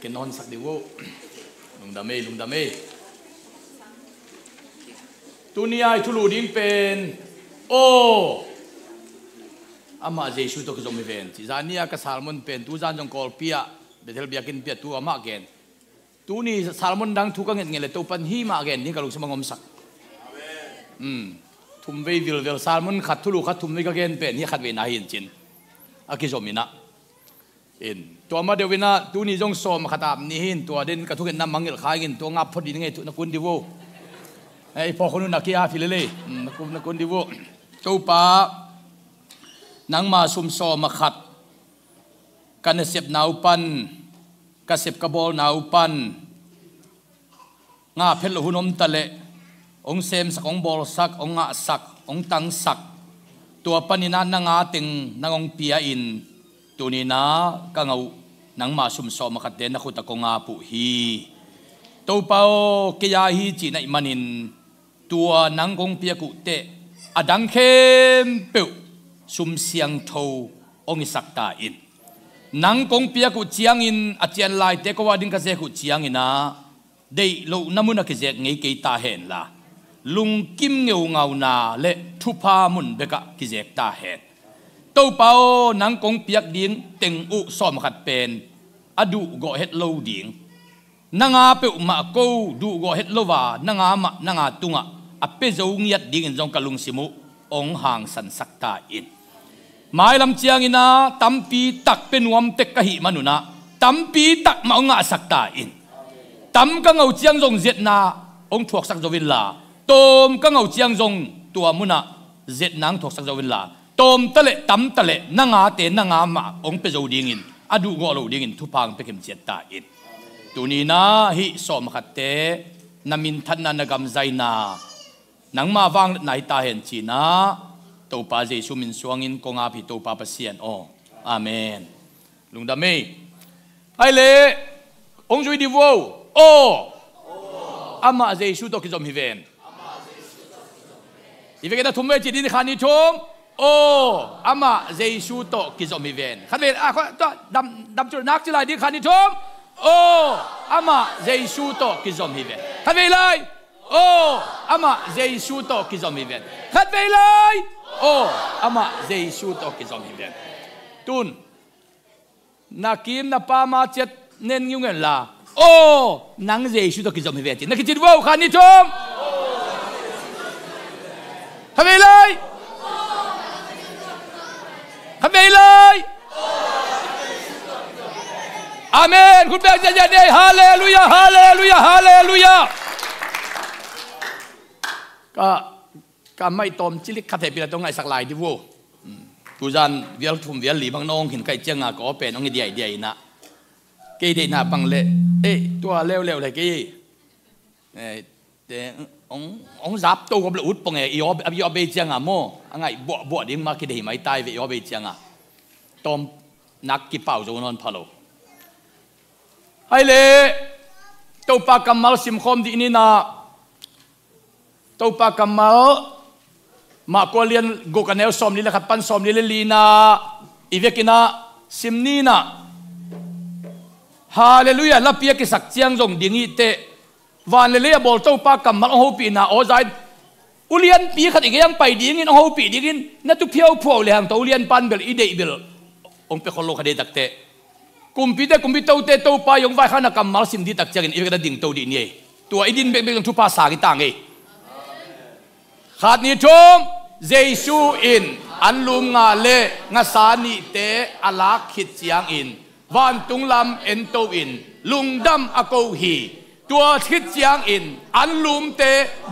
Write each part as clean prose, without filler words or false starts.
cái non sắc đi vô lùng đam mê tu ni ai thu lù điên pen ô ama Giêsu to cái giống ven chỉ ra nia cái salmon pen tu gian trong col pia betel biakin pia tu ama gen tu ni salmon dang thu ka ngel le to pan hi ma gen ni ka lu samangom sak thum ve vil salmon khat thu lu khat thum ni ka gen pen ni khat ve na hin chin aki zomina inตัวมาเดวินะตัวนี้จงสอมขตามนี่หินตัวเด่นกระทุกน้ำมังเงลขายกินตัวงับพอดีนี่ไงตัวนักคุณดิโวไอ้พอคนนู้นนักขี้อาฟิเลเล่นักคุณดิโวตัวป้านังมาซุ่มสอมมาขัดกันเสียบหนาวปันกันเสียบกระบอกหนาวปันงาเพลหุ่นอมตะเละองเซมสักองบอลสักองงาสักองตังสักตัวปันนี่นั่นนางาติงนางองเปียอินตัวนี้นะกังเอานังมาซุ่มซ้อมมาขัดเด่นนักขุดตะกงอาปุฮีตัวเปาเกียฮีจีนอิมานินตัวนังกงเปียกุเตอดังเข้มเปิวซุ่มเสียงโทองสักตาอินนังกงเปียกุเจียงอินอาเจียนลายเตกว่าดิงกะเซกุเจียงอินนะได้ลูน้ำมุนกะเซกไงเกยตาเห็นละลุงกิมเงาเงานาเละทุพามุนเบกะกิเซกตาเห็นตัวเปานังกงเปียกดิ้งเต็งอุซ้อมขัดเป็นอดูก่อเฮ็ดโลดิ้งนางาเปิวมาโกดูก่อเฮ็ดโลวานางามะนางาตุงะอเปจงยัดดิ้งจงกะลุงสิมุองห่างสันสักตาอินหมายลำเจียงอินะตัมปีตักเป็นวมเต็กกะหิมนุนะตัมปีตักมาองะสักตาอินตัมกังเอาเจียงจงเจ็ดนาองถวกสักจวินลาตมกังเอาเจียงจงตัวมุนะเจ็ดนางถวกสักจวินลาตมตะเลตัมตะเลนางาเตนางามาองเปจงดิ้งอินอดูก่อโลดิ้งอินทุพังเปเข็มเจ็ดตาอินตัวนี้นะฮิสอมขัดเตนามินทันนานกำใจนานังมาวางไหนตาเห็นจีนะตัวป้าเจสุมินสวงอินกงอาภิตัวป้าเปเซียนอ๋ออาเมนลุงดามีไอเล่องจุยดิโวโออามาเจสุตัวกิจอมฮิเวนอีเวกันทุ่มเวจิดินขานิทุ่มโออามาเจสุตัวกิจอมฮิเวนขันเวรอ่ะตัวดำจุดนักจุดไหนดิขานิทุ่มโอ้อามาเจสุโตกิจอมฮิเวนขัดไปเลยโอ้อามาเจสุโตกิจอมฮิเวนขัดไปเลยโอ้อามาเจสุโตกิจอมฮิเวนตุนนักกิมนับปามาเจ็ดเน้นยุ่งเงินละโอ้นังเจสุโตกิจอมฮิเวนนักกิจวัวขันนิชมขัดไปเลยขัดไปเลยอาเมนคุณแม่จะได้ฮาเลลูยาฮาเลลูยาฮาเลลูยาก็ไม่ตอมจิลิกขัดเหตุเป็นตรงไหนสักลายดิวูกูจันเวียลทุ่มเวียลหลีบางน้องเห็นไก่เจียงอ่ะก็เป็นน้องเดียเดียนะเกย์เดียน่าบังเล่ตัวเร็วเลยเกย์แต่องจับตัวกับอุดปงเอียบเบจียงอ่ะโม่ไงบวชดิ้งมาคิดเห็นไม่ตายเวียบเบจียงอ่ะตอมนักกีเป่าจงนอนพะโลไอเล่ตัวปากกำมัลสิมคมดีนี่นะตัวปากกำมัลมาโกเลียนกูกันเอลซอมนี่แหละครับปันซอมนี่ลีนาอีเวกินะสิมนี่นะฮาเลลูยาลับเปียกิสักเจียงจงดิ่งอีเตวันเลเลียบอลตัวปากกำมัลองหูปีนาโอใจอุเลียนปีขัดอีกยังไปดิ่งอินองหูปีดิ่งอินนั่นตุเพียวพัวเลยหังตัวอุเลียนปันเบลอีเดอิเบลองเปคนโลคดีตักเตกุมพิเตกุมพิเตเตตัวปายงไว้ข้านักกำมัลสิมดีตักเจกินอีเวกระดิ่งตัวดีนี่ตัวอิดินเบงทุพภาษากิตังเอขาดนิชมเจสูอินอันลุงงาเลงาสานิเตอลักขิดเสียงอินวันตุงลำเอ็นโตอินลุงดำอโกฮีตัวขิดเสียงอินอันลุมเต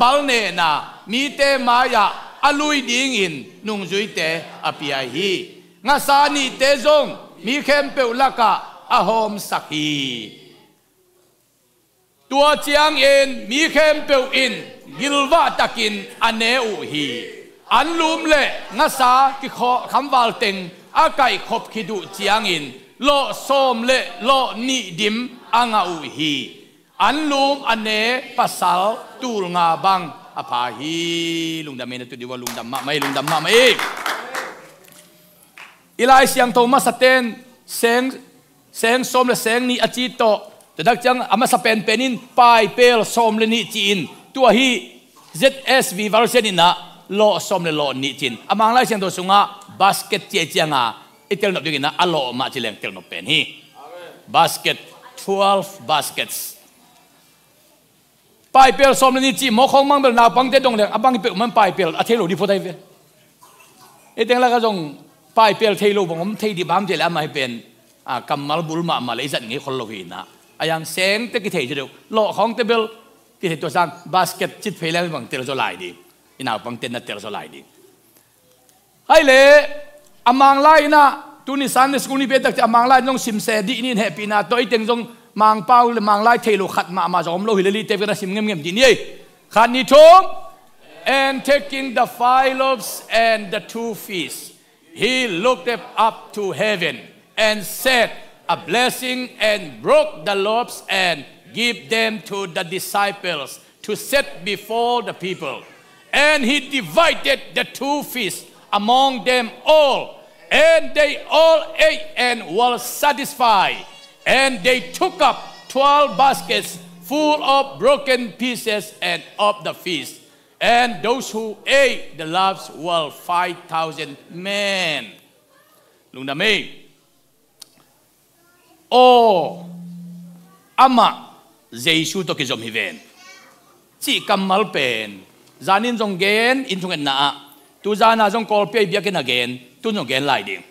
บัลเนนามีเตมายาอลุยดิ่งอินนุงจุยเตอปิยฮีงาสานิเตจงมีเข้มเปลลักะอโฮมสักฮีตัวเจียงอินมีเข้มเปลอินกิลวาตะกินอเนอุฮีอันลุมเละงาสากิขอคำวาลเต็งอาไก่ขบขิดุเจียงอินโลโซมเละโลนิดิมอังอุฮีอันลุมอเนปัสสาวตูลงาบังอภาฮีลุงดำเมนตุดีว่าลุงดำมาไม่ลุงดำมาไม่อีไลเสียงโทมัสเตนเสียงส้มและเสียงนี้อจิโต แต่ดักจังอามาสเปนเป็นอินไปเปลสมเลนิจีนตัวฮี ZSV วารุเซนินะโลสมเลโลนิจินอามังไล่เสียงตัวสุงะบาสเกตเจียจียงะอิเตลนบดิกินะอโลมาจิเลงเตลนบเป็นฮีบาสเกต12 baskets ไปเปลสมเลนิจีโมคงมังเบลนาปังเตดงเลงอาบังเปลมันไปเปลอาเทโลดิโพไทเวอิเตงละก็จงไปเปลเทโลผมเทดิบามเจลอามาให้เป็นกำมัลบุลมาเลยสัตว์งี้คนโลหินะอย่างเสียงเตกิเทจะเดียวโลของเตเบลกิเทตัวสังบาสเกตจิตเพลย์บังเตลโซไลดีอินาบังเตนนัตเตลโซไลดีให้เลยอามังไลนะตุนิสันในสกุลนี้เป็นแต่อามังไลน้องซิมเซดีนี่แฮปปี้นะตัวไอเต็งจงมังเป้าเลยมังไลเทโลขัดมาจอมโลหิเลลีเตกันซิมเงียบๆดีนี่ขันนี้ทุ่ง and taking the 5 loaves and the 2 fish he looked up to heaven and said a blessing and broke the loaves and give them to the disciples to set before the people. And he divided the 2 fish among them all. And they all ate and were satisfied. And they took up 12 baskets full of broken pieces and of the fish. And those who ate the loaves were 5,000 men. Lung Dami. Oh, ama Giêsu to kizom hiven. Chỉ cầm mal pen, zanin jong gen in thungen na, tu zana jong kol pe biaken again, tu jong gen lai ding.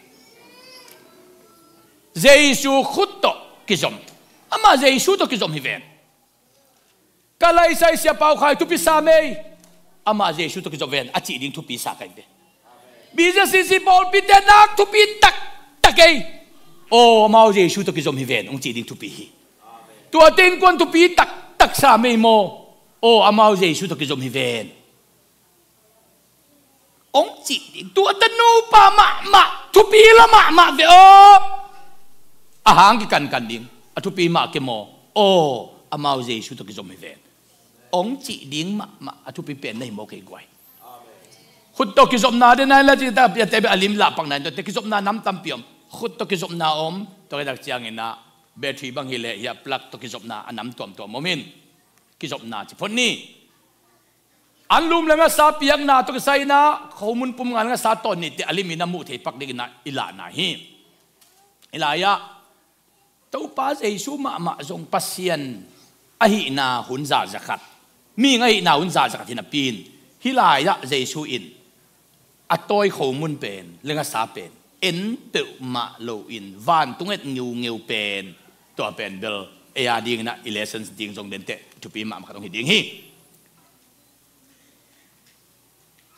Giêsu khut to kizom, ama Giêsu to kizom hiven. Kalai sai sia pau khai tu pisa mei, ama Giêsu to kizom ven, achi ding tu pisa kai be. Bisa si Paul pitenak tu pitak takei. Oh, mau Giêsu to kizom hiven, ong chi ding tu pi hi. Tua tin quân tu pi tak sa mei mo. Oh, amau Giêsu to kizom hiven. Ong chi ding tua tanu pa ma tu pi la ma ve o. Ahang ki kan ding, tu pi ma ke mo. Oh, amau Giêsu to kizom hiven. Ong chi ding ma tu pi pen nei mo ke gwai. Khut to kizom na de na la ti ta ya te alim la pang na to te kizom na nam tam piom. Khut to kizom na om to dak chiang ina battery bang hile ya plug to kizom na anam tom momin kizom na chi phon ni anlum lenga sa piak na to sai na khomun pum ngan nga sa ton ni te alimina mu thei pak ding na ila na hi ilaya to pa Giêsu ma jong pasien ahi na hun za zakat mi ngai na hun za zakat hin pin hilaya Giêsu in atoi khomun pen lenga sa pen en pe ma lo in van tunget ngeu pen to pen bel ea ding na lessons ding jong den te tu pi ma khatong hi ding hi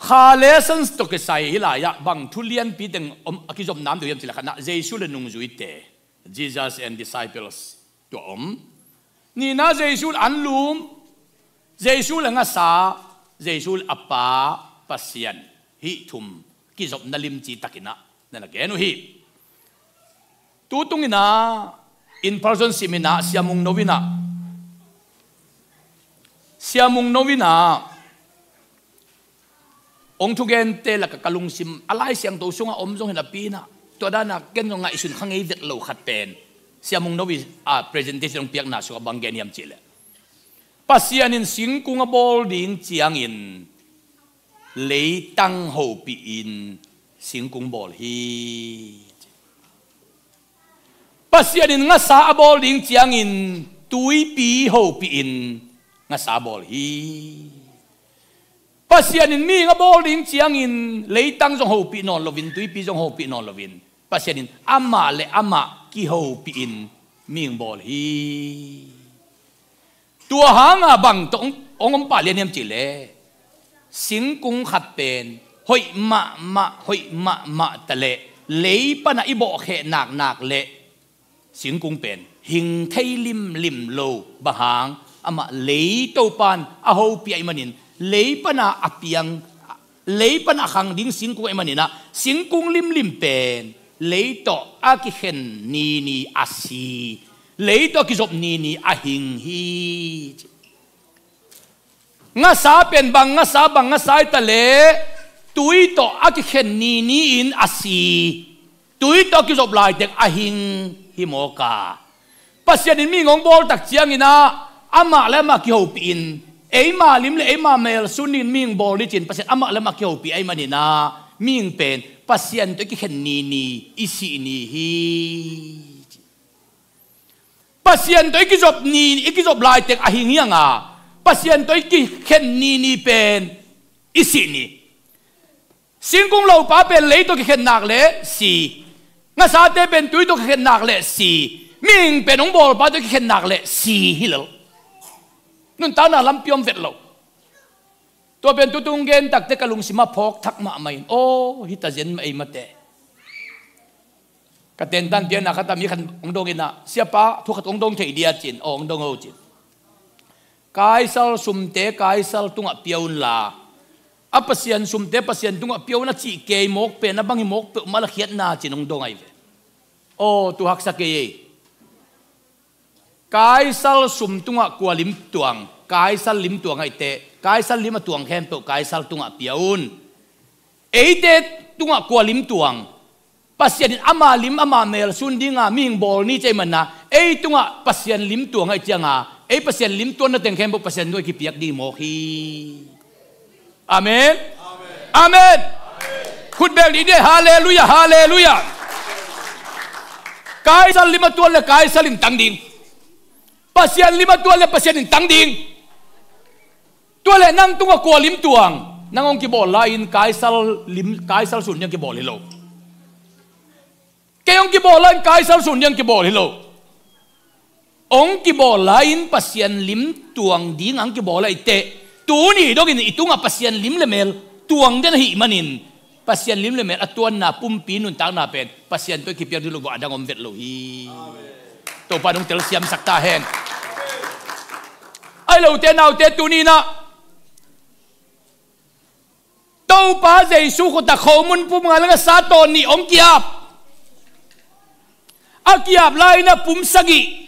kha lessons to ke sai hilaya bang thulian pi teng akizom nam du yam chila khana Giêsu le nung zui te Jesus and disciples to ni na Giêsu an lum Giêsu le nga sa Giêsu apa pasien hi thum kizom nalim chi takina na genu hi tutungina in person simina siamung novina ong thugen te la kalung sim alai siang to sunga omjong hena pina to dana ken nga isun khangei vet lo khat pen siamung novi presentation piak na so banggen yam chile pasian in singkunga bol ding chiang in lei tang ho pi in singkung bol hi pasian in nga sa bol ding chiang in tui pi ho pi in nga sa bol hi pasian in mi nga bol ding chiang in lei tang jong ho pi non lovin tui pi jong ho pi non lovin pasian in ama le ama ki ho pi in ming bol hi tua hanga bang tong ongom pa lian chile singkung khat pen hoi ma tale lei pana ibo khe nak le singkung pen hing thei lim lo bahang ama lei to pan a ho pi ai manin lei pana apiang lei pana khang ding singkung ai manina singkung lim pen lei to a ki khen ni asi lei to ki zop ni a hing hi nga sa pen bang nga sa tale tui to aki khen ni in asi tui to ki zop lai tek ahing himoka pasien in mi ngong bol tak chiang ina ama le ma ki ho pin ei ma lim le ei ma mel sunin ming bol li chin pasien ama le ma ki ho pi ai manina ming pen pasien to ki khen ni isi ni hi pasien to ki job ni ki job lai tek a hing yang a pasien to ki khen ni pen isi ni sin kung lo pa pen le to ki khen nak le si nga sa te pen tu to ki khen nak le si ming pen ong bol pa to ki khen nak le si hi lo nun ta na lam piom vet loตัวเป็นตุงเกนตักเตกลุงสิมาพกทักมาไม่โอ้ฮิตาเจนไม่มาเตะกระเต็นตันเดียนนะครับแต่มีขันองดงอินะเสียป้าทุกขัดองดงเทียดีจินองดงเอาจินกายสัลสุมเตกายสัลตุงอเปียวน์ลาอัปเสียนสุมเตปเสียนตุงอเปียวน์จีเกยมกเป็นนับบังมกเปิดมาละเขียนนาจินองดงไอเวโอ้ตุหักสักเกยกายสัลสุมตุงอกวลิมตวงกายสัลลิมตวงไอเตกายสัลลิมตวงแคมเปกายสัลตุงอเปียวน์เอเตตุงอกวลิมตวงpasien ama lim ama mel sundinga ming bol ni chei man na ei tunga pasien lim tuang ai chianga ei pasien lim tuan na teng khem bo pasien noi ki piak di mo hi amen amen khut bel di de hallelujah hallelujah kai sal lima tuan le kai salim tang ding pasien lima tuan le pasien tang ding tuan le nang tunga ko lim tuang nangong ki bol lain kai sal sun yang ki bol hilo kayong kibolan kay sal sunyang kibol hilo ong kibolain pasien lim tuang ding ang kibola ite tuni dogin itu nga pasien lim lemel tuang den hi manin pasien lim lemel atuan na pumpi nun tang na pen pasien to kipiar dulu go adang om vet lo hi to padong tel siam sakta hen ai lo te nau te tuni na to pa jesu ko ta khomun pum nga sa to ni ong kiap akiap lai na pumsagi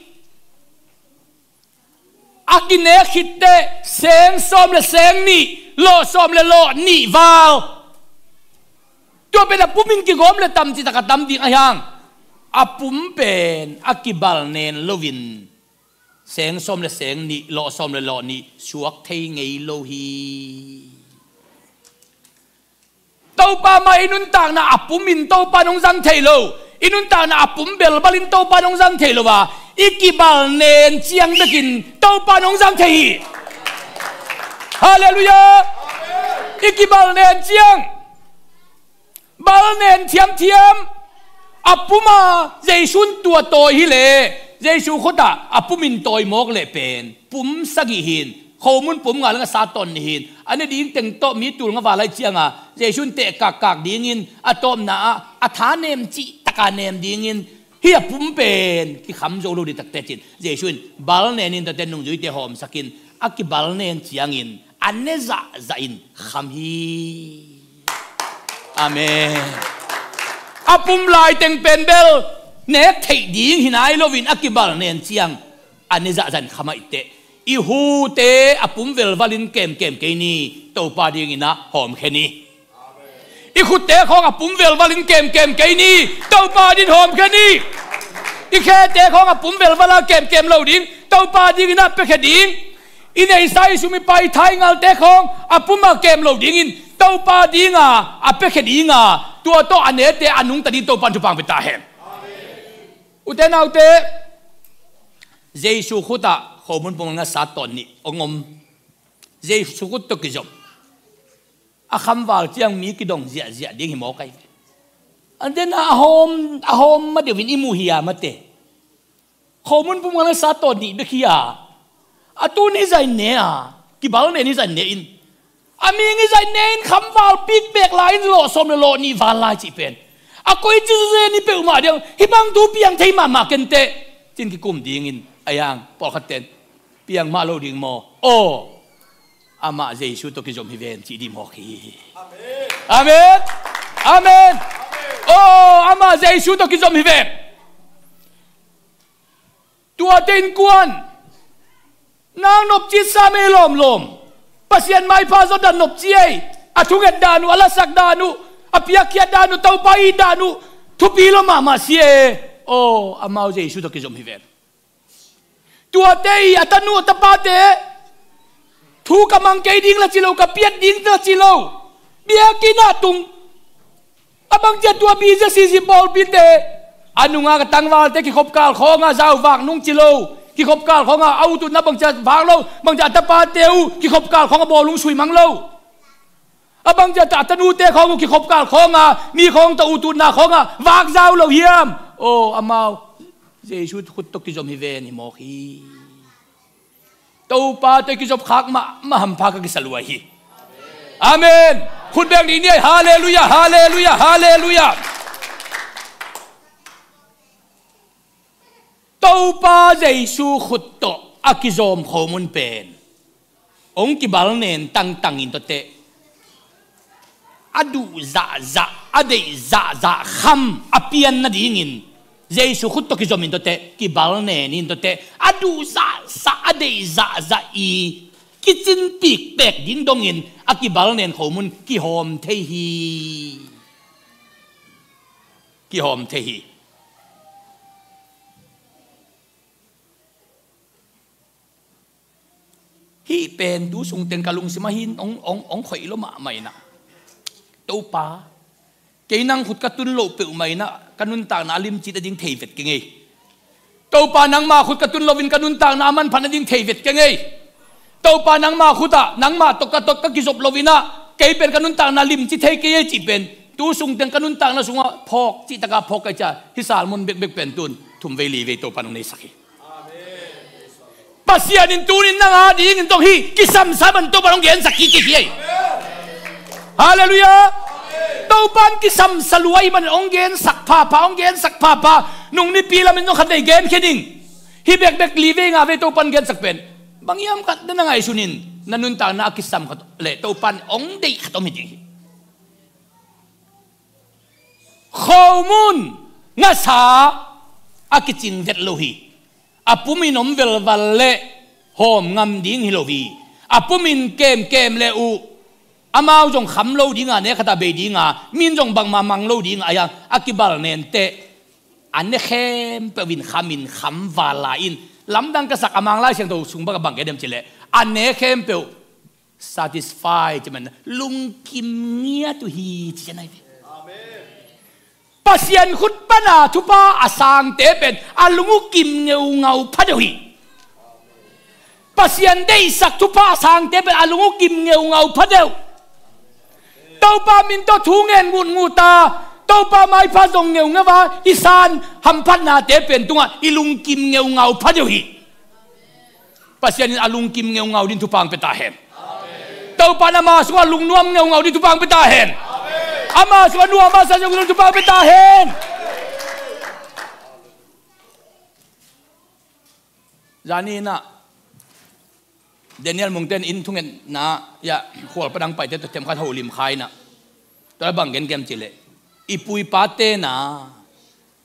akine khitte seng som le seng ni lo som le lo ni val to pe na pumin ki gom le tam ti takatam ding ayang apum pen akibal nen lovin seng som le seng ni lo som le lo ni suak thei ngei lo hi to pa mai nun tang na apumin to pa nong jang thei lo inun ta na apum bel balin to pa nong jang thei lo wa ikibal nen chiang dakin to pa nong jang thei hallelujah ikibal nen chiang bal nen thiam apuma jaisun tua toy hi le jaisu khota apumin toy mok le pen pum sagi hin khomun pum nga lang sa ton ni hin ane ding teng to mi tul nga walai chianga jaisun te kak ding in atom na athanem chi kanem dingin hiya pumpen ki kham zo lo di tak te chin jesuin bal nen in ta nung jui te hom sakin aki bal nen chiangin anne za in kham hi amen apum lai teng pen bel ne thei ding hinai lovin aki bal nen chiang anne za zan khamai te i hu te apum vel valin kem ke ni to pa ding ina hom kheni ikut te khong apum vel valin kem ke ni to pa din hom khani ikhe te khong apum vel vala kem lo ding to pa ding na pe khading inei sai sumi pai thai ngal te khong apuma kem lo ding in to pa ding a ape khading a tua to ane te anung tadi to pan chupang peta hem uten autte jesu khuta khomun pong nga sa ton ni ongom jesu khut to ki job akham wal chiang mi ki dong zia ding hi mo kai and then a home ma de win imu hiya mate khomun pum nga sa to ni be khia atu ni zai ne a ki bal ne ni zai ne in ami ngi zai ne in kham wal pik bek line lo som lo ni wal lai chi pen a koi chi ze ni pe ma de hi bang tu piang thei ma ken te chin ki kum ding in ayang por khaten piang ma lo ding mo o ama jesu to ki jom hi ven chi di mo khi amen amen oh ama jesu to ki jom hi ven tua ten kuan nang nop chi sa me lom pasien mai pa zo dan nop chi ai athunget danu alasak danu apiakia danu tau pai danu thupi lo mama sie oh ama jesu to ki jom hi ven ตัวเตยอัตนูตปาเตทูกำมังเกดิ้งละจิโลกับเปียดดิ้งละจิโลเบียกินาตุงabang jat tua bija sisi bol pite anu nga katang wal te ki khop kal kho nga zau wak nung chilo ki khop kal kho nga au tu na bang jat wak lo bang jat ta pa teu ki khop kal kho nga bol lung sui mang lo abang jat ta nu te kho ki khop kal kho nga mi khong ta u tu na kho nga wak zau lo hiam o amau jesu khut tok ki jom hi ve ni mo hi to pa te ki jop khak ma ham pha ka ki salwa hi amenคุณแบงนี้เนี่ยฮาเลลูยาฮาเลลูยาฮาเลลูยาตัวป้าเยซูขุดโตอากิจอมข้อมูลเป็นองค์กิบาลเนนตั้งอินโตเตอดูจ่าอเดจ่าคำอเปียนนาดิ่งินเยซูขุดโตกิจอมอินโตเตกิบาลเนนอินโตเตอดูจ่าอเดจ่าอีกิจินปีกแปกดินดงอินอากิบาลเนนข้อมูลกิหอมเทฮีฮีเป็นดูสงเต็งกะลุงสิมาหินองข่อยละมาใหม่นะตัวป้าเกนังขุดกระตุนโลเปลใหม่นะกระนุนต่างนาลิมจิตดิ้งเทวิตเก่งไงตัวป้านังมาขุดกระตุนโลวินกระนุนต่างนามันพันดิ้งเทวิตเก่งไงตัวปานังมาขุดะนังมาตกกะกิจบโลวินะเกยเป็นกันุนต่างนาลิมจิเทเกยจิเป็นตูสุงเต็งกันุนต่างนาสุงะพอกจิตกะพอกกะจ่าฮิสาลมุนเบกเป็นตุนทุมเวลีเวตัวปานุในสักฮีปัสยานินตูนินนังอาดีนินตงฮีกิสัมสามันตัวปานุเกนสักฮีเกยฮาเลลูยาตัวปานกิสัมสลวยมันองเกนสักพาองเกนสักพานุ่งนี่ปีละมันต้องขัดในเกนแค่ดิ่งฮีเบกลีเวงาเวตัวปานเกนสักเป็นบางยามกัดนั่งไงสุนินนันนุนตานาคิสัมขัดเละตัวปันองเด็กขัดอมิจิข้อมูลงาสาอากิจินเวทโลฮีอาปุมินอมเวลวัลเล่หอมงามดิ้งฮิโลฮีอาปุมินเกมเลอูอามาจงขำโลดิ้งอ่ะเนี่ยขัดเบดิ้งอ่ะมินจงบังมามังโลดิ้งอ่ะยังอากิบาลเนนเตอันเนี่ยเข้มเปวินขามินขำวาลาอินลำดังกษักอมังไล่เสียงตัวสูงบักบังแกเดิมเจเลอันเนเข้มเปล satisfy จะมันลุงกิมเงียตุฮีจะไหนปัสยันขุดปนาทุปาอาสังเตเป็นอาลุงกิมเงาพัดฮีปัสยันได้สักทุปาอาสังเตเป็นอาลุงกิมเงาพัดเดียวเต้าปามินโตทุ่งเงินงูตาตัวป้าไม่พาส่งเงาว่าอีสานหัมพันนาเตเป็นตัวอีลุงกิมเงาพัดอยู่ฮีปัสยานินอาลุงกิมเงาดินทุพังเปตาเห็นตัวป้านามาสว่าลุงนวมเงาดินทุพังเปตาเห็นอามาสว่านัวมาสัญญาดินทุพังเปตาเห็นจานี่นะเดนิเอลมงเตนอินทุ่งเงินนะอย่าขวดประดังไปเต็มข้าเท่าลิมคายนะตัวบังเงินเกมจิเลอีปุยปาเตนะ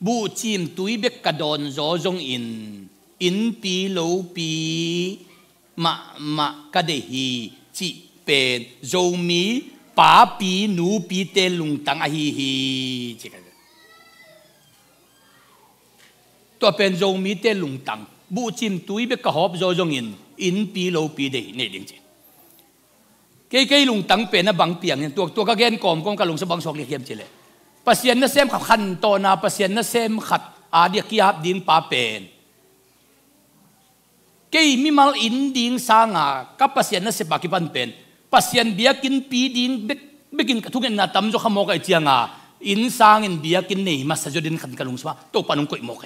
บูจิมตุยเบกกระดอนโจจงอินปีโลปีมะกะเดฮีจิเป็นโจมีป้าปีนูปีเตลุงตังอะฮีจิกันตัวเป็นโจมีเตลุงตังบูจิมตุยเบกกะฮอบโจจงอินปีโลปีเดนี่จริงๆเกยลุงตังเป็นนะบังเปียงตัวกะเกนกอมกะลุงสบังชอกเลียมจิเลปัสยันนั่นเซมขัดขันโตนาปัสยันนั่นเซมขัดอาเดียกิยับดิ้งป้าเป็นเกยมิมัลอินดิ้งสางากับปัสยันนั่นเซปากิปันเป็นปัสยันเบียกินปีดิ้งเบกินทุกเงินนาตั้มโจขโมกไอเจียงาอินสางอินเบียกินนี่มาสะจดินขันกะลุงสวะโตปานุงกุยโมกไอ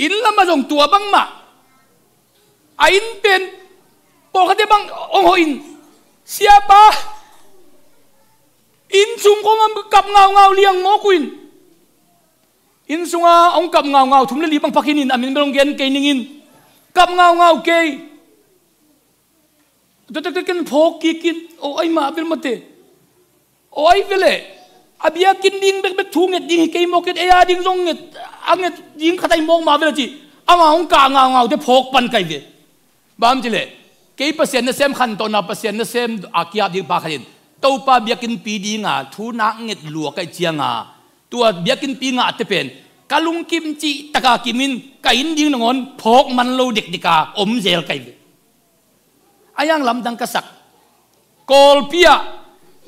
อินละมาจงตัวบังมาอินเป็นปกติบังองค์อินsiapa in sung ko ngam kap ngau liang mo kuin in sunga ong kap ngau thum le li bang pakinin amin belong gen ke ningin kap ngau ke to ken phok kin o ai ma bil mate o ai vele abia kin ding bek thunget ding ke mo ket aya ding jong nget anget ding khatai mong ma vele chi ama ong ka ngau te phok pan kai ve bam chile ke pasien na sem khan to na pasien na sem akia ding pa khainตัวป้าเบียกินปีดีงาทูนักเงิดหลวกไอเจียงาตัวเบียกินปีงาจะเป็นก กะลุงกิมจิตะกากิมินกะอินดิ้งนงอนพกมันโลเด็กดิกาอมเจลไก่อายังลำดังกษักกอลเปีย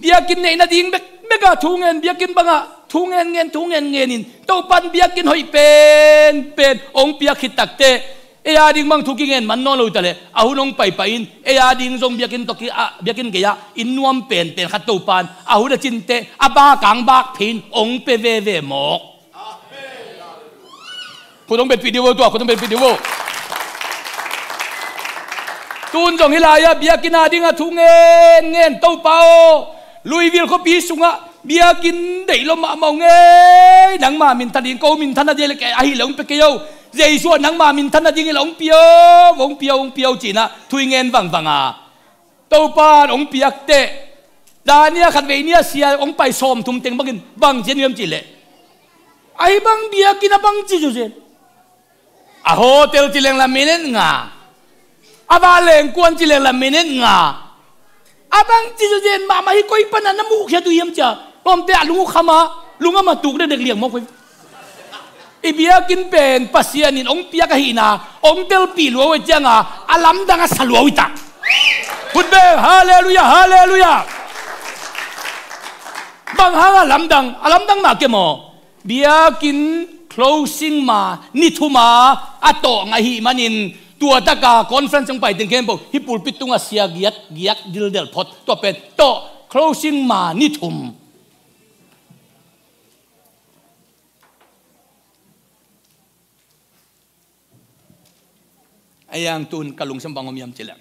เบียกินในนาดิ้งเบกะทุ่งเงินเบียกินบังอะทุ่งเงินนินเต้าปันเบียกินหอยเป็นองเปียคิดตักเตเอียดิ้งบังทุกิเงินมันนอนลุยตะเลอาหุนองไปอินเอียดิ้งทรงเบียกินตกิเบียกินเกียอินนวมเป็นขัดเต้าปันอาหุนจินเตอาบากางบากพินองเปเวหมอกคุณต้องเป็นวิดีโอตัวคุณต้องเป็นวิดีโอตูนจงฮิลายาเบียกินอาดิ้งอะทุ่งเงินเต้าเปาลุยวิลเขาปีสุงะเบียกินได้ลมมาเมาเงยนังมามินทันดิงโกมินทันนาเดลแกอาฮิหลงเปเกียวเจส่วนนังมามินทันนาดิงหลงเปียวจีน่ะทุยเงินวังอ่ะเต้าปานองเปียกเตะดานี่ขัดเวเนียเสียองไปซ้อมทุ่มเต็งบังกินบังเจนเยี่ยมจีเล่ไอ้บังเบียกินอะบังจีจูเจนอะโฮเทลจีเลงละมินงาอะบาเลงกวนจีเลงละมินงาอะบังจีจูเจนมาฮิโกยปันน้ำมูกแค่ตัวเยี่ยมจ้าลมเตะลุงขมาลุงมาตุกได้เด็กเลี้ยงมอกไปเบียกินเป็นปัสยานินองเปียกหินาองเตลปีลัวไว้จังอ่ะอาลัมดังอ่ะสลัววิตาพุทธเบฮาเลลูยาบางหางอาลัมดังมาเกมอเบียกิน closing มานิทุมาอัตโตงะหิมันินตัวตะกาคอนเฟรนซ์ไปถึงเกมบอกฮิปูปิตุงอาเซียเกียกดิลเดลพอตตัวเป็นโต closing มานิทุมไอ้ยังตุนกะลุงสมบังอมยามเจริญ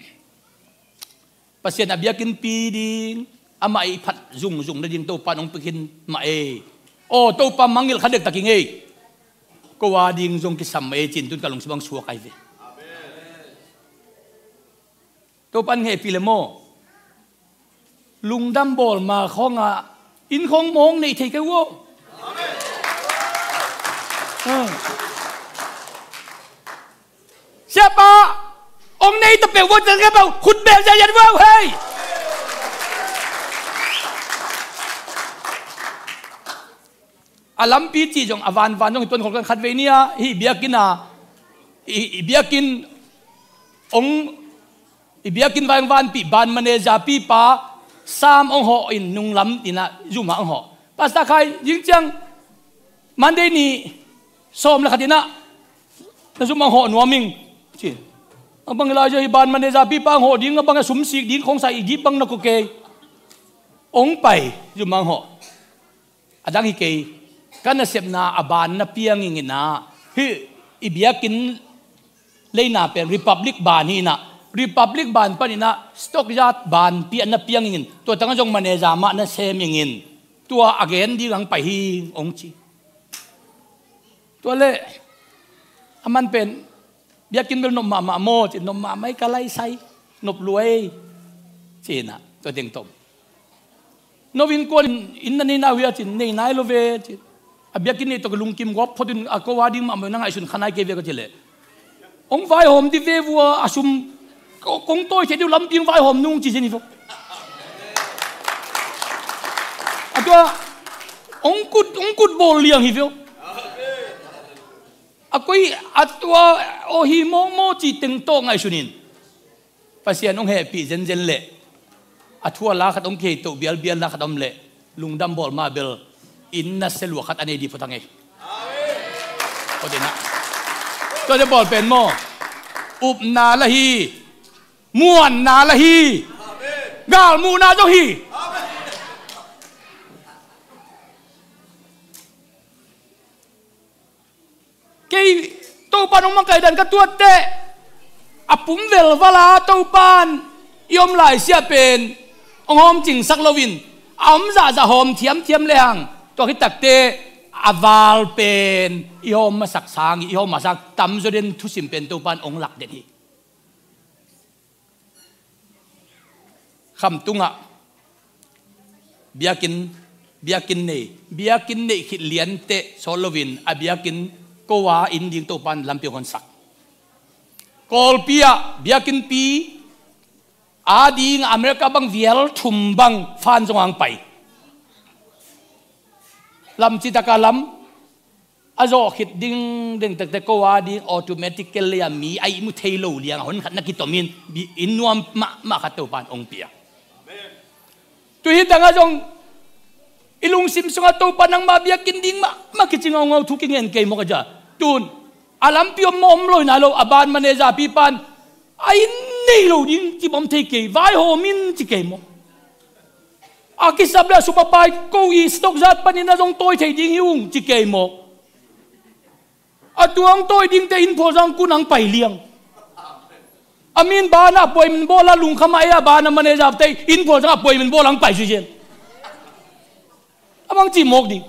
ปัสยานาเบียกินปีดิงอามาไอพัดจุงได้ยิงโตปานองไปกินมาเอโอ้โตปามังเงลขัดเด็กตะกิงเอก็ว่าดิงจงกิสัมเอจินตุนกะลุงสมบังสัวไกเวโตปันเฮปิเลโมลุงดัมบอลมาของอ่ะอินของมองในเทกวัวsiapa ông này tập biểu vô chân cái bao khút bèo ra dân vào hey alam pi chi jong avan jong tuan khol khat ve nia hi biakin ông biakin van pi ban manager pi pa sam ông ho in nung lam tina zum ang ho pasta khai jing chang monday ni som la khatina na zum ang ho nuamingจีบางรายจะฮิบานมันในซาปีปังหัวดิ้งบางสุ่มสีดิ้งของใส่ยิบบังนักเกยองไปอยู่มังหัวอดังฮิเกยกันน่ะเสพนาอบานน่ะเปียงงินนะฮึอิบยากินเลยน่ะเป็นริพับลิกบานนี่นะริพับลิกบานปะนี่นะสต็อกยาดบานเปียน่ะเปียงงินตัวตั้งจงมันในซามาน่ะเซมงินตัวอเกนดิ้งไปฮีองจีตัวเล่มันเป็นเบียกินเป็นนมมาโมจินมมาไม่กะไลไซนบรวยจีน่ะตัวเต็งตมนวินกวนอินนันนี่นาวิอาจินนี่นายโลเวจิเบียกินนี่ตัวลุงกิมกอบพอดินอากวาดิมามันนั่งไอชุนขนายเกวีก็เจเลองไฟหอมที่เววัวอาชุมกงโต้เฉยดูลำพิงไฟหอมนุ่งจีเจนี่ฟอะตัวองกุดโบเลียงฮิฟิวakuy atwa o hi mo chi teng to ngai sunin pasian ong happy zen le atwa la khat ong ke to bial la khat om le lungdam bol ma bel inna selu khat ane di putang e amen odena to de bol pen mo up na la hi muan na la hi amen gal mu na jo hi cái tàu pan ông mang cái đàn cái tuột tệ apum vel vala tàu pan yom lại xia pen ông hôm chỉnh sắc lovin ấm dạ hôm thiếm lengตัวที่ตักเตะaval pen yomมาสักสางyomมาสักตั้มจนทุสิมเป็นตาวpanองหลักเด็ดที่คำตุงอ่ะเบียกินนี่ขิดเลียนเตะโซโลวินเบียกินก็ว่าอินดิ้งตัวปันลำเปียคนสักกอลเปียเบียกินปีอาดิ้งอเมริกาบังเวียลทุ่มบังฟันจงอังไปลำจิตกาลำ azo khit ding tak ko wa ding automatically mi ai mu thailo liang hon khat na ki tomin in nuam ma khat to pan ong pia tu hi danga jong ilung sim sunga to panang mabia kinding ma kichingaw ngaw thuking en kay mo ka ja tun alam pio mom loi na lo aban maneja pi pan ai nei lo ding ki bom thei ke vai ho min chi ke mo akisabla supapai ko i stock zat panina jong toy thei ding hiung chi ke mo atuang toy ding te in pho jang kunang pai liang amin bana poi min bola lung khamaya bana maneja te in pho jang poi min bolang pai su jen amang chi mok ding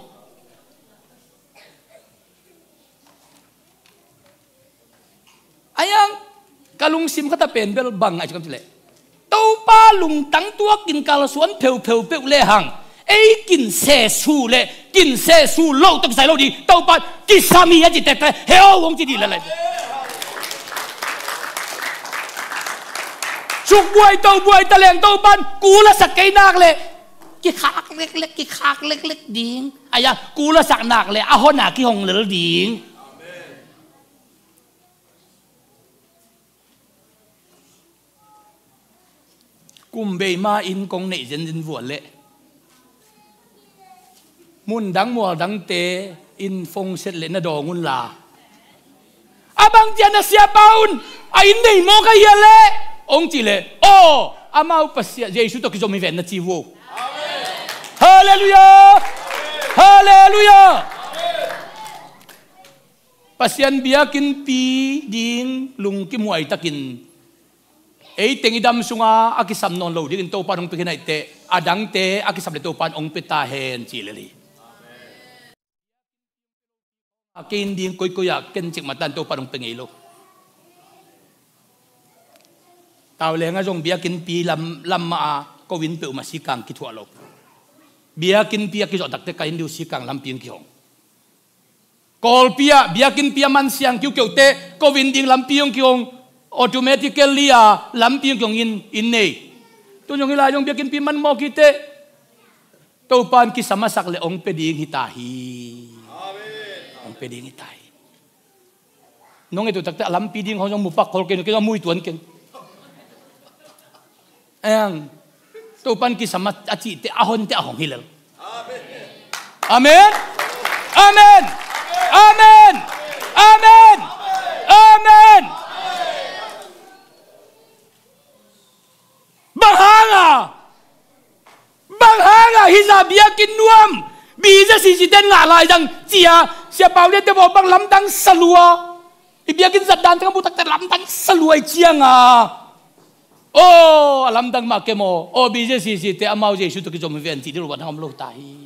ayang kalung sim kata pen bel bang ai kam tile tau pa lung tang tua kin kal suan peu le hang ei kin se su lo tak sai lo di tau pa ki sami ya ji te heo wong ji di la lai chuk buai ta leng tau pan ku la sak kai nak le ki khak lek ding aya ku la sak nak le a hona ki hong le ding cùng bề ma in công nệ dân vuột lệ mun đắng mùa đắng tế in phong xét lệ na đồ ngun là abang dia na siya paun ay hindi mo kaya lệ ông chỉ lệ amau pasya Jesus to kizo mi ven na chivo hallelujah hallelujah pasyan biakin pi ding lung ki muay takin ei tengi dam sunga akisam non lo ding to panong pikinai te adang te akisam le to pan ong peta hen chi le li akin ding koi ya ken chik matan to panong pengei lo taw le nga jong biakin pi lam ma ko win pe ma sikang ki thua lo biakin pi ki zo tak te kain diu sikang lam ping ki hong kol pia biakin pia man siang kiu keu te ko win ding lam piong ki hong automatically lam piang kyong in nei tu nyong ila jong biakin pi man mo kite to pan ki samasak le ong peding hitahi amen ong peding hitahi nong itu takta lam pi ding hong mupak kol ken ke mui tuan ken ang to pan ki samat achi te ahon te ahong hilal amen amen amen amen amen Banghanga hisa biakin nuam bisa si den ngalai dang cia siapa dia te bang lam dang salua ibiakin zadan tang butak te lam dang salua cianga lam dang makemo bisa si te amau Jesus to kijom ven ti ru ban ham lo tahi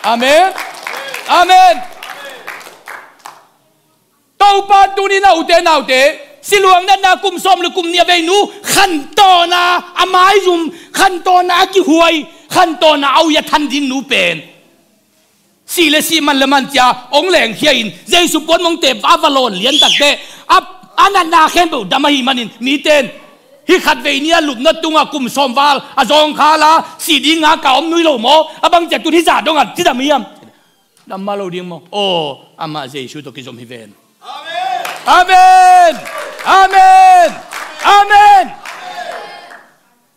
amen amen tau pa tunina ute siluang na kum som le kum nia vei nu khan to na amai zum khan to na ki huai khan to na au ya than ding nu pen si le si man le man tia ong leng hiain jesu pon mong te avalon lian tak te anan na khen bu damahi manin mi ten hi khat vei nia lup na tunga kum som wal azong khala si ding nga ka om nui lo mo abang ja tu thi za dong ti da miam dam ma lo ding mo ama jesu to ki zom hi ven amen amen amen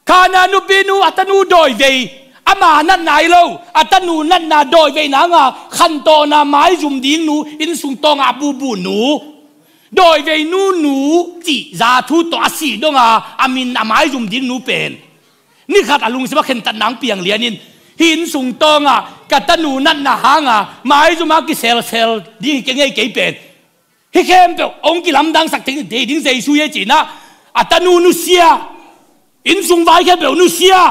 kana nu binu atanu doi vei ama nan nai lo atanu nan na doi vei na nga khan to na mai zum ding nu in sung to nga bu nu doi vei nu ti za thu to asi donga amin na mai zum ding nu pen ni khat alung se ba khen tan nang piang lianin hin sung to nga katanu nan na hanga mai zum ma ki sel ding ke ngai ke pen hi kem pe ong ki lam dang sak ting de ding sei su ye ji na atanu nu sia in sung vai kem pe nu sia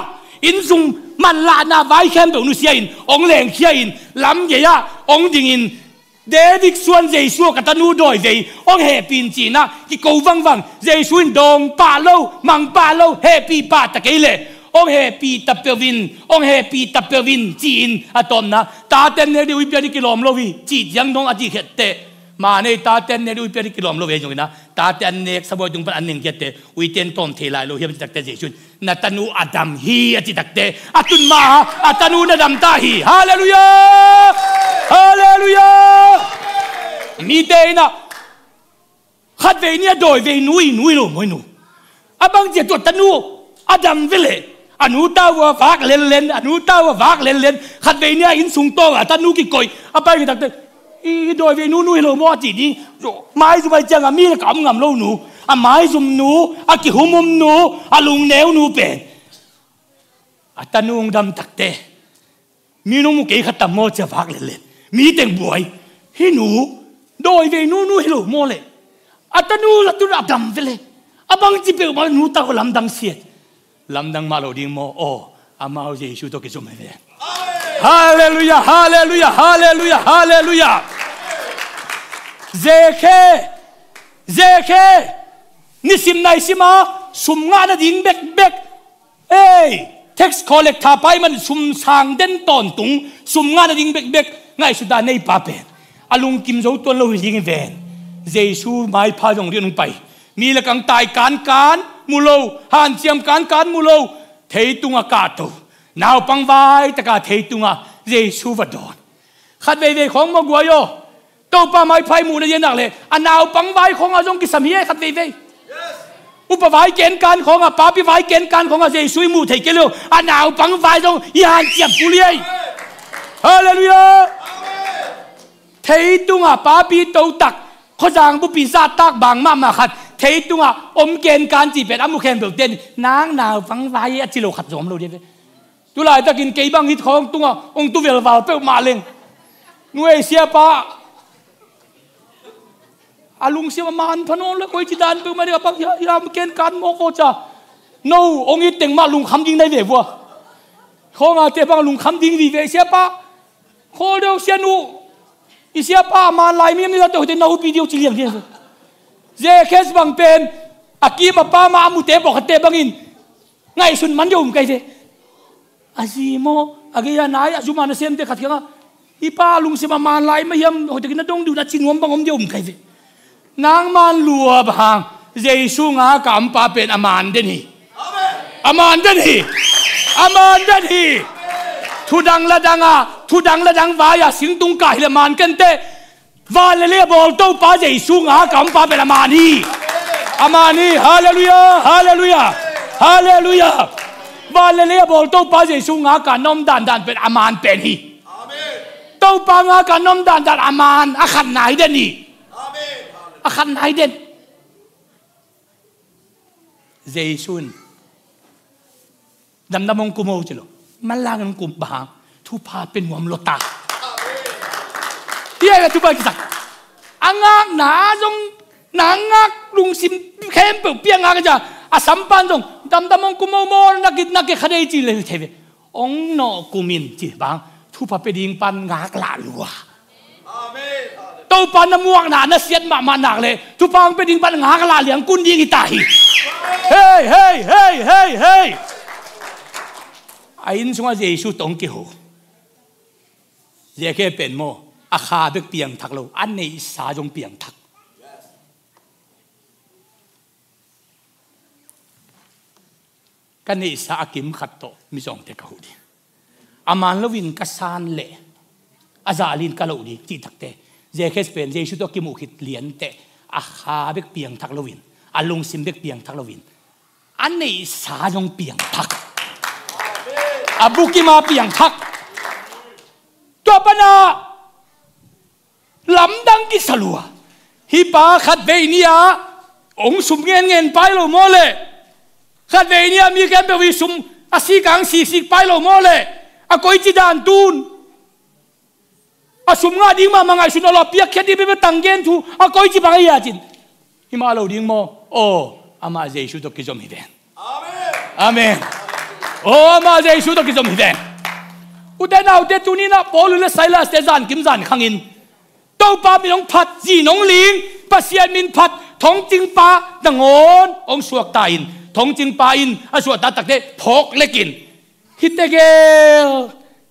in sung man la na vai kem pe nu sia in ong leng sia in lam ye ya ong ding in David suan Jesu katanu doi vei ong happy ji na ki ko wang Jesu in dong pa lo mang pa lo happy pa ta ke le ong happy ta pelvin ji in atom na ta ten ne di wi pi ki lom lo wi ji jang dong a ji khet te mà này ta tên này đôi bên cái lòng lo về rồi na ta tên này sao chúng bạn anh nghe thế uy tên tom thế lại lo hiệp chắc thế gì na tanu Adam hi ati chắc thế atun ma atanu na Adam ta hi hallelujah hallelujah มีเตนะขัดเวเนียโดยเวนุยนุยโลมวยนูอาบังเจตัวตนูอดัมเวเลอนุตาวฝากเล่นเล่นอนุตาวฝากเล่นเล่นขัดเวเนียอินสุงโตอ่ะตนูกิกอยอาไปกิตักเตอีโดยเวนุนุยโลมอจีดีไม้สุไปจังอามีกำงำโลนูอาไม้สุมนูอากิหุมุมนูอาลุงเนวนูเป็นอาตนูงดำตักเตมีนุ่มเกยขัดตะโมจะฝากเล่นเล่นมีเต็งบวยฮินูโดยเวนุนุยโลมอเลอาตนูละตุนอดัมเวเลอาบังจิเปอมานูตาก็ลำดังเสียลำดังมาโลดิงโมโออามาเอาเยซูตัวกิจไม่ได้ฮาเลลูยาฮาเลลูยาฮาเลลูยาฮาเลลูยาเจเคนิสิมไนสิมาสุมงานดิ่งเบกเอ้ยเท็กซ์คอลเลกท่าไปมันสุมสางเด่นตอนตุงสุมงานดิ่งเบกง่ายสุดาในป่าเป็นอาลุงกิมโจตัวเราหิงเวนเยซูไม่พาจงเรียนลงไปมีละกังตายการมูโลหันเจียมการมูโลเทตุงอากาศโตนาวปังไว้ตะกาเทตุงเยซูวัดดอนขัดเวของมกวยโยโตปาไม่พายมูนเย็นนักเลยอันนาวปังไว้ของอาจงกิสมีขัดเวอุปไว้เกณฑ์การของอาป้าพิไว้เกณฑ์การของอาเยซูมูเทเกลียวอันนาวปังไว้จงยันเจียมกุลีฮาเลลูยาเทตุงป้าพิโตตักข้าจางบุปิซาตักบางมาขัดเทตุงอมเกณฑ์การจีเป็นอมุเคนเบิกเด่นนางนาวฟังไว้จิโลขัดจอมเราเดียวตุลายตะกินเกยบังฮิตของตุงองตุเวลวาลเปิลมาเลงหน่วยเสียป้าอาลุงเสียมันพนนแล้วคอยจิดานเปิลมาเดียวปักยามเกณฑ์การโมโคจ้าโน่องค์อิเต็งมาลุงคำยิงได้เดี๋ยวของอาเตบังลุงคำยิงดีเวเสียป้าโคเดียวเสียนูอีเสียป้ามาลายมีเราตัวเดียวนูปีเดียวจิเลียงเดียวเจเคสบังเป็นอากีมาป้ามามุเตบอกเตบังอินไงสุนมันอยู่ไม่ได้อาซีโมอากียานายอาจุมาเนเซมเตขัดกันอีป้าลุงเสียมาลายไม่ยำโอ้แต่กินนั่งดูนัดชิงวมบังอมเดียวไม่ได้นางมันลัวบางเยซูงากำป้าเป็นอามานเดนีอามานเดนีอามานเดนีทุดังละดังวายาสิงตุงกายละมันกันเตวาเลเลียบอลโต้ป้าเยซูงากำป้าเป็นอามานีฮาเลลูยาฮาเลลูยาฮาเลลูยาวาเลเลียบอลโต้ป้าเยซูงาการน้อมด่านเป็นอามานเป็นฮีโต้ป้างาการน้อมด่านอามานอาขันไหนเดนีอาขันไหนเดนเยซูนดำมงกุโมจิโลมันลางันกุมบางทุพาเป็นหัวมโลตาที่ไอ้ทุพากิสักอ่างงักหนาจงหนังงักลุงซิมเข้มเปรี้ยงงักจ้ะอาสัมปันจงดำมงกุโมโมนักขดจีเลยเทวองโนกุมินจีบางทุพาเป็นดิงปันงักลาลัวโตปันน้ำม่วงหนาเสียดมาหนักเลยทุพาเป็นดิงปันงักลาเหลียงกุนยิงอีตาฮีเฮ้ยไอ้อินสงฆ์เยซูตรงกี่หูเยแค่เป็นโมอาคาเบกเปียงทักเราอันในสาจงเปียงทักกันในสากิมขัดโตมิจงเทกหูดีอามันลวินกัสานเล่อาจารินกะโลดีจีทักเตเยแค่เป็นเยซูตัวกิมุขิดเลียนเตอาคาเบกเปียงทักลวินอาลงซิมเบกเปียงทักลวินอันในสาจงเปียงทักอาบุกิมาเปียงทักตัวปนาลำดังกิสลัวฮิปาขัดเวเนียองสุมเงินไปโลโมเลขัดเวเนียมีแค่เบวิสุมอาศิกังสิไปโลโมเลอากอยจิดานตูนอาสุมงาดิ้งมามังไงสุนอลเปียกแค่ที่ไปตั้งเกณฑ์ทูอากอยจิบังยาจินฮิมาโลดิ้งโมโออามาเจสุตกิจอมิเวนอาเมนโอ้มาเจสุตกิจอมิเวนอุตนาอุตตุนีนะปอลุเลไซลัสเตจันกิมจันขังอินโตปามีน้องพัดจีน้องลิงปัสยามินพัดท้องจิงปาดังโอนองสวกตาอินท้องจิงปาอินอสวกตาตักเตพกเล็กินฮิตเตเกล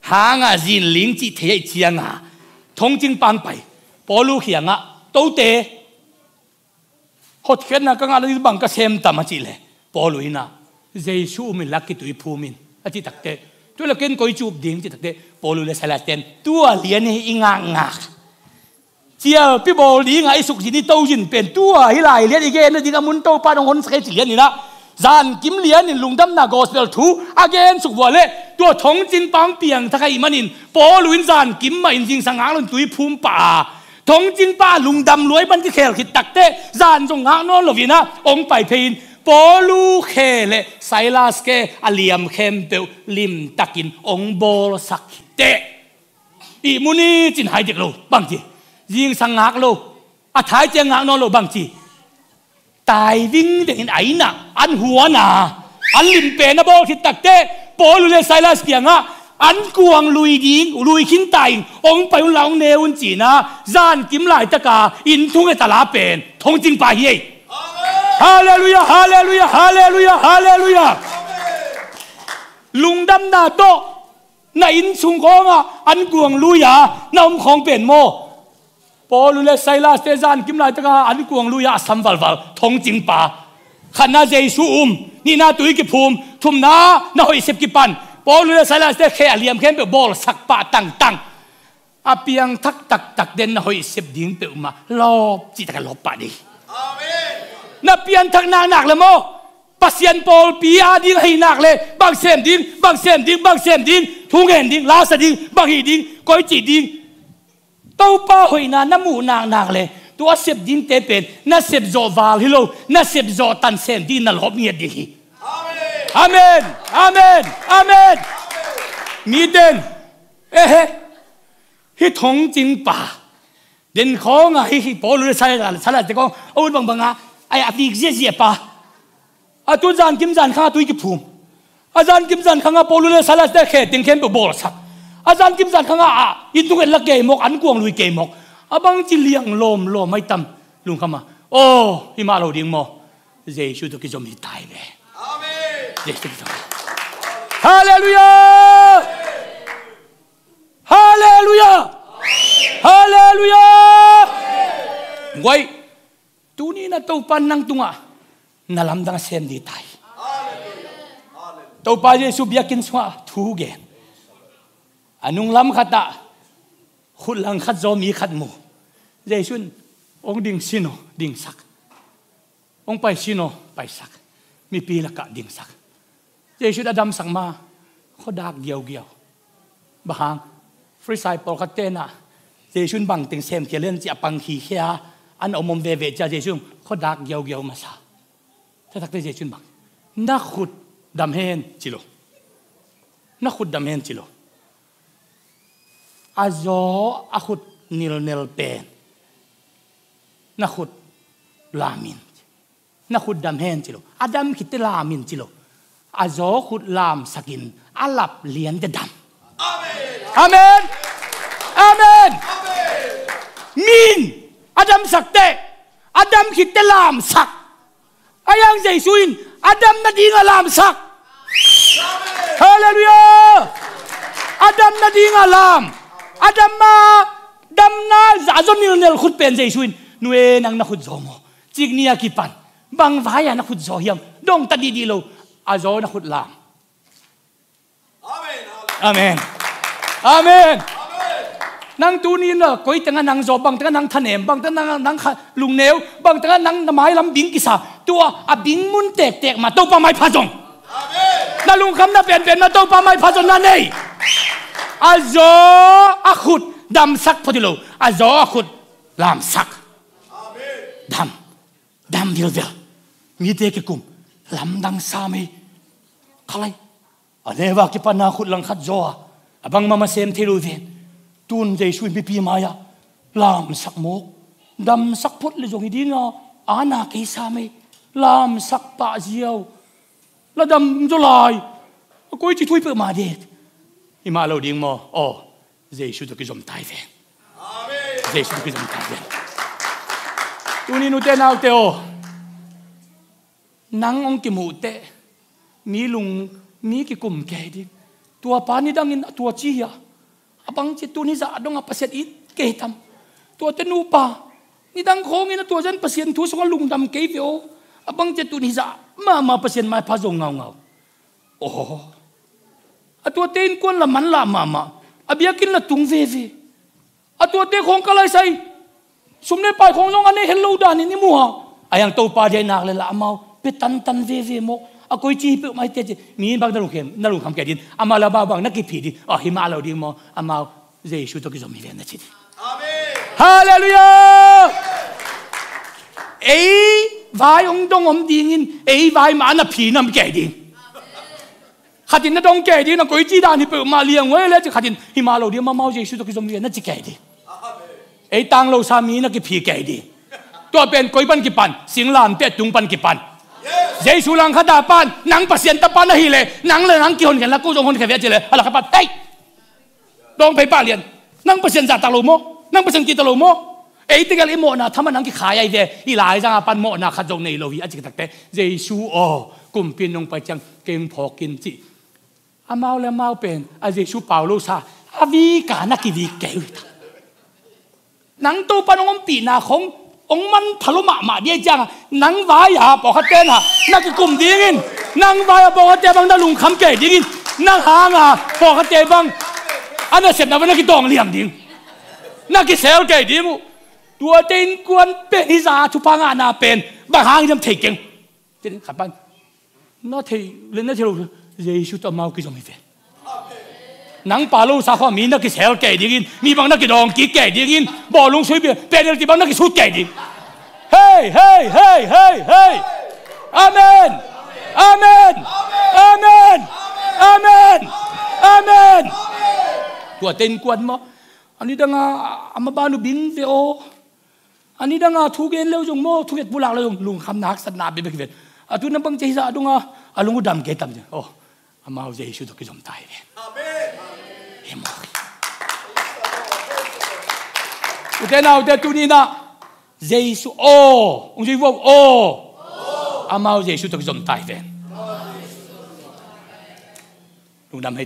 หางาจีนลิงจีเทียเชียงาท้องจิงปานไปปอลูเขียงะโตเตฮอดเขียนนะก็งานนี้บังกะเซมตามาจีเลยปอลูอินะเจซูมิลักกิตุยภูมินอจิตักเตตัวละเกินก็จูบดิ่งจิตักเตปอลูเลสลาเตนตัวเลียนให้อิงางา เจียพี่บอลดีไงสุกสินี่โตจินเป็นตัวฮิไลเลียนอีกเองนี่ก็มุนโตปาดงคนสเกจิเลียนนี่นะจานกิมเลียนนี่ลุงดำนากอสเปลทูอเกนสุกวัวเล่ตัวทงจินปังเปียงถ้าใครมันนินปอลุนจานกิมมาอินจิงสังหารลุนตุยภูมิป่าทงจินป้าลุงดำรวยบันที่เขลขิดตักเตจานจงหางนอนหลวินะองไปเพนปอลูเคเลไซลาสเกอเลียมเคมเปลลิมตักินองโบลสักเตอีมุนีจินหายเด็กโลบางทียิงสังหารโลอาท้ายเจียงหางนอนโลบางทีตายวิ่งเด็กไอ้น่ะอันหัวหนาอันลิมเปนะโบขิดตักเตปอลูเลไซลาสเกียงะอันกวงลุยดิงลุยขินตายองไปหลังเนวุนจีนะจานกิมหลายตะกาอินทุ่งไอตลาเป็นทงจิงป่าเย่ฮาเลลูยาฮาเลลูยาฮาเลลูยาฮาเลลูยาลุงดำนาโตในอินสุงของอันกวงลุยานำของเป็นโมปอลุเลไซลาสเตจานกิมหลายตะกาอันกวงลุยาสัมวัลวัลทงจิงป่าขันนาเจสูนี่นาตุยกิภูมิทุมนาหอยเสพกิปันปอลุเลไซลาสเตเคอเลียมเข้มเปบอลสักปะตั้งอาเปียงทักตักเด่นหอยเสพดิ้งเปมาลอบจิตกันลบปะดินับเปลี่ยนทักนางหนักเลยโมปัสยันปอลปีอาดิ้งให้หนักเลยบางเซมดิ้งบางเซมดิ้งทุ่งเงินดิ้งลาสดิ้งบางฮีดิ้งก้อยจีดิ้งเต้าป้าหอยนาน้ำมูนางหนักเลยตัวเสพดิ้งเตเป็นน่าเสพโจวาลฮิโลน่าเสพโจตันเซมดิ้งนั่นลบเงียดดิอาเมนอาเมนอาเมนมีเด่นฮิทงจิงป่าเด่นของฮิปอลุใส่กันสลัดจะก็เอาบางไอ้อดีตเสียป่าอาตุจานกิมจานข้าตุยกิภูมิอาจารย์กิมจานข้าปอลุสลัดได้เขตติงเข้มไปบอลสักอาจารย์กิมจานข้าอินทุกเอ็นละเกมกอันกวงลุยเกมกบางจีเลียงลมไม่ตั้มลุงเข้ามาโอ้ฮิมาเราดิ้งโมเจชูตุกิจอมฮิตายเลยฮาเลลูยาฮาเลลูยาฮาเลลูยาไว้ตูนี่นะตัวปันนังตุงนาลำดังเซมดีตายตัวปันเยซูเบียกินสวะทูเกนอันนุงลำขัดขุดลังขัดจอมีขัดมูเยซูนองดิ่งซิโนดิ่งสักองไปซิโนไปสักมีปีละกะดิ่งสักเยซูอดัมสั่งมาเขาดากเกี่ยวบางฟรีไซปอลคัตเตน่ะเยซูบังติงเซมเกเลนจะปังขี้เขียอันอมเวจะเยซูเขาดากเกี่ยวมาซะถ้าตักเยซูบังนักขุดดำเฮนจิโลนักขุดดำเฮนจิโลอาโจอาขุดนิลเป็นนักขุดลามินนักขุดดำเฮนจิโลอาดัมคิดลามินจิโลอาโจขุดลามสกินอาลับเลียนจะดำอาเมนอาเมนมินอาดัมสักเตอาดัมคิดลามสักอายังใจสุอินอาดัมนาดีงลามสักฮาเลลูยาอาดัมนาดีงลามอาดัมมาดัมนาจะจนนิลเนลขุดเป็นใจสุอินนัวนังนักขุดโจโมจิกเนียกิปันบางวายนักขุดโจเฮียมดงตัดดีโลอาโจนักขุดลามอาเมนอาเมนนังตูนี้นะก้อยตั้งนังโจบางตั้งนังทะเนมบางตั้งนังลุงเนวบางตั้งนังไม้ลำบิงกิสาตัวบิงมุนเตกมาตัวปลาไม้พาจงนั่นลุงคำนั่นเป็นมาตัวปลาไม้พาจงนั่นเองอาโจอาขุดดำสักพอดีโลอาโจอาขุดลามสักดำเดียวมีเด็กกุมลำดังสามีอะไรอันนี้ว่ากิปนาขุดลังขัดโจบางมาเซมเทลูเวนตูนใจช่วยปีมายาลามสักโมกดำสักพุทธเลยจงอีดีงอาณาเกสามีลามสักปะเจียวแล้วดำจะลายก็ยิ่งช่วยเปิดมาเด็ดที่มาเราดิ้งมอโอ้เจสุตุกิจอมตายเวนเจสุตุกิจอมตายเวนตูนี่นุเตนาเตโอนังองกิมูเตมีลุงมีกิกุมแกดิตัวปานี่ดังอินตัวจียabang citu ni za adong pasien it ketam tua tenupa ni dang khong ina tua jan pasien thu song lung dam ke vio abang citu ni za ma pasien mai pha zong ngau oh atua ten kon la man la mama abiakin la tung ve atua te khong kalai sai สมเด็จไปของน้องอันนี้เห็นลูกด่านนี่มัวไอ้ยังโตปาเจนักเลยละอามาไปตันเวโมอากุยจีไปไม่เจมีบางนรุงคำแก่ดินอามาละบางนักกิพีดิหิมาเราดีมอามาเยซูตัวกิจมีเวียนนะจิตฮาเลลูยาวายองดงอมดิงินวายมานะผีนำแก่ดิขัดินนะดงแก่ดินะกุยจีดานี่เปิดมาเลี้ยงไว้แล้วจะขัดินหิมาเราดีมาเมาเยซูตัวกิจมีเวียนนะจิแก่ดิตังเราสามีนักกิผีแก่ดิตัวเป็นกุยปันกิปันสิงลามเตะตุงปันกิปันเยซูลังขดาปันนังปัสเซียนตะปันนะฮิเลนังเลยนังกี่คนกันแล้วกูจงคนแค่เวียจิเลยอะไรครับปันเฮ้ยดงไปป้าเลียนนังปัสเซียนจัดตะลุโมนังปัสเซียนกี่ตะลุโมที่กันไอ้โมนะทำมันนังกี่ขายไอ้เดอีหลายจังปันโมนะขจงในโลวิอาจิกตักเตเยซูกุมปินลงไปจังเก่งพอกินจิอามาแล้วมาเป็นเยซูเปาโลซาอาวีกานักกิวีเกวิตนังตัวปันองปีนาขององมันพลุมาเดียจังนังวายาบอกเขาเต้นฮะนักกุมดีกินนังวายาบอกเขาเต้บังดาลุงคำเกดีกินนังหางอ่ะบอกเขาเต้บังอันนั้นเสร็จนะวันนักกิตองเลี้ยงดิ้งนักกิเซลเกดีมุตัวเต้นกวนเป็นนิสาทุพังอาณาเป็นบางหางยังเทกิงเต้นขับปันน่าเทเล่นน่าเทลูเยซูตัวมากิจไม่เป็นนังปาลูสาขามีนักกิเซลแก่ดีกินมีบางนักกิดองกิแก่ดีกินบ่อลุงช่วยเบียเป็นอะไรที่บางนักกิสุดแก่ดีเฮ้ยอาเมนตัวเต้นกวนมั้งอันนี้ดังอามาบานุบินเวโออันนี้ดังทุกเย็นเร็วจงโม่ทุกเย็นบุหลักเร็วลุงคำนักสนาเบบกิเวตุนับบังใจสะดุงลุงก็ดำเกตัมจ้ะโอ้อามาเยซูตัวกิจมตายเลยอุตส่าห์อุตส่าห์ตุนีนะเยซูองค์จีวบอามาเยซูตัวกิจมตายเลยลุงดำให้